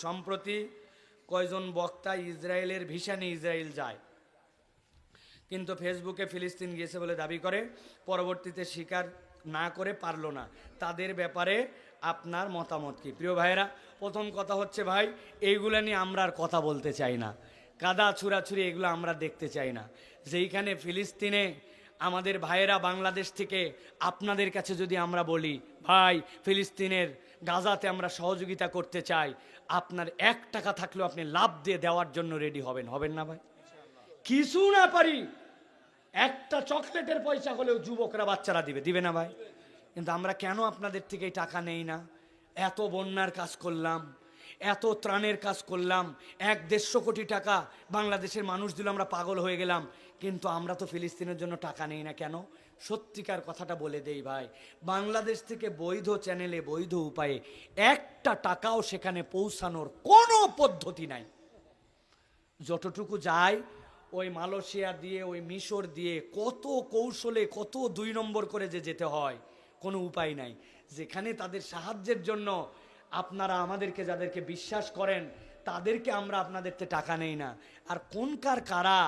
সম্প্রতি কয়জন বক্তা ইসরায়েলের ভিসা নিয়ে ইসরায়েল যায়, কিন্তু ফেসবুকে ফিলিস্তিন গিয়েছে বলে দাবি করে, পরবর্তীতে স্বীকার না করে পারলো না। তাদের ব্যাপারে আপনার মতামত কি? প্রিয় ভাইয়েরা, প্রথম কথা হচ্ছে ভাই, এইগুলো নিয়ে আমরা আর কথা বলতে চাই না। কাদা ছুড়াছুরি এগুলো আমরা দেখতে চাই না। যেইখানে ফিলিস্তিনে আমাদের ভাইয়েরা বাংলাদেশ থেকে আপনাদের কাছে যদি আমরা বলি, ভাই ফিলিস্তিনের গাজাতে আমরা সহযোগিতা করতে চাই, আপনার 1 টাকা থাকলেও আপনি লাভ দিয়ে দেওয়ার জন্য রেডি হবেন, হবেন না ভাই? কিছু না পারি, একটা চকলেটের পয়সা হলেও যুবকরা বাচ্চারা দিবে না ভাই? কিন্তু আমরা কেন আপনাদের থেকে এই টাকা নেই না? এত বন্যার কাজ করলাম, এত ত্রাণের কাজ করলাম, 1-150 কোটি টাকা বাংলাদেশের মানুষ দিল, আমরা পাগল হয়ে গেলাম, কিন্তু আমরা তো ফিলিস্তিনের জন্য টাকা নেই না কেন? সত্যিকার কথাটা বলে দেই ভাই, বাংলাদেশ থেকে বৈধ চ্যানেলে বৈধ উপায়ে 1 টাকাও সেখানে পৌঁছানোর কোনো পদ্ধতি নাই। যতটুকু যায় ওই মালয়েশিয়া দিয়ে, ওই মিশর দিয়ে, কত কৌশলে, কত 2 নম্বর করে যে যেতে হয়, কোনো উপায় নাই। যেখানে তাদের সাহায্যের জন্য আপনারা আমাদেরকে, যাদেরকে বিশ্বাস করেন, তাদেরকে আমরা আপনাদেরতে টাকা নেই না। আর কোনকার কারা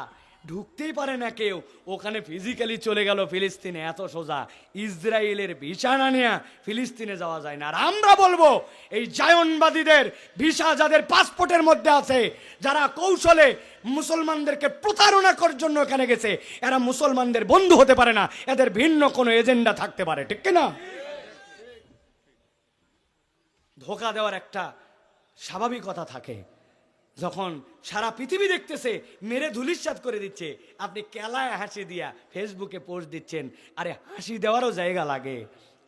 ঢুকতেই পারে না কেউ, ওখানে ফিজিক্যালি চলে গেল ফিলিস্তিনে, এত সোজা। ইসরায়েলের ভিসা না নেয়া ফিলিস্তিনে যাওয়া যায় না। আর আমরা বলবো, এই জায়নবাদীদের ভিসা যাদের পাসপোর্টের মধ্যে আছে, যারা কৌশলে মুসলমানদেরকে প্রতারণা করার জন্য এখানে গেছে, এরা মুসলমানদের বন্ধু হতে পারে না, এদের ভিন্ন কোনো এজেন্ডা থাকতে পারে, ঠিক কিনা? ধোঁকা দেওয়ার একটা স্বাভাবিকতা থাকে। যখন সারা পৃথিবী দেখতেছে, মেরে ধুলিস্যাৎ করে দিচ্ছে, আপনি কেলায় হাসি দিয়া ফেসবুকে পোস্ট দিচ্ছেন। আরে হাসি দেওয়ারও জায়গা লাগে।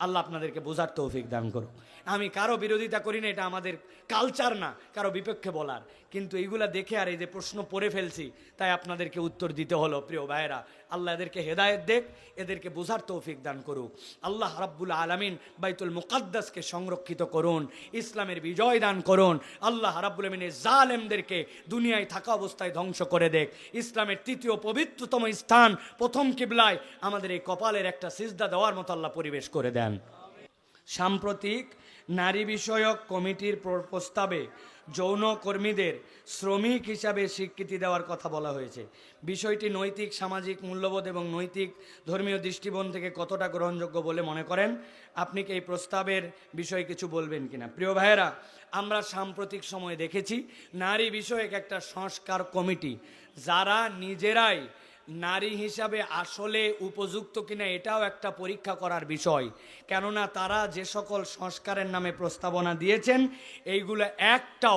আল্লাহ আপনাদেরকে বোঝার তৌফিক দান করুক। আমি কারো বিরোধিতা করি না, এটা আমাদের কালচার না কারো বিপক্ষে বলার, কিন্তু এইগুলা দেখে আর এই যে প্রশ্ন পড়ে ফেলছি, তাই আপনাদেরকে উত্তর দিতে হলো। প্রিয় ভাইয়েরা, আল্লাহ এদেরকে হেদায়েত দেখ, এদেরকে বোঝার তৌফিক দান করুক। আল্লাহ রাব্বুল আলামিন বাইতুল মুকাদ্দাসকে সংরক্ষিত করুন, ইসলামের বিজয় দান করুন। আল্লাহ রাব্বুল আলামিন জালেমদেরকে দুনিয়ায় থাকা অবস্থায় ধ্বংস করে দেখ। ইসলামের 3য় পবিত্রতম স্থান, প্রথম কিবলায় আমাদের এই কপালের একটা সিজদা দেওয়ার মতো আল্লাহ পরিবেশ করে দেন। সাম্প্রতিক নারী বিষয়ক কমিটির প্রস্তাবে যৌন কর্মীদের শ্রমিক হিসাবে স্বীকৃতি দেওয়ার কথা বলা হয়েছে। বিষয়টি নৈতিক, সামাজিক মূল্যবোধ এবং নৈতিক ধর্মীয় দৃষ্টিকোণ থেকে কতটা গ্রহণযোগ্য বলে মনে করেন? আপনি কি এই প্রস্তাবের বিষয়ে কিছু বলবেন কিনা? প্রিয় ভাইয়েরা, আমরা সাম্প্রতিক সময়ে দেখেছি নারী বিষয়ক একটা সংস্কার কমিটি, যারা নিজেরাই নারী হিসাবে আসলে উপযুক্ত কিনা এটাও একটা পরীক্ষা করার বিষয়। কেননা তারা যে সকল সংস্কারের নামে প্রস্তাবনা দিয়েছেন, এইগুলো একটাও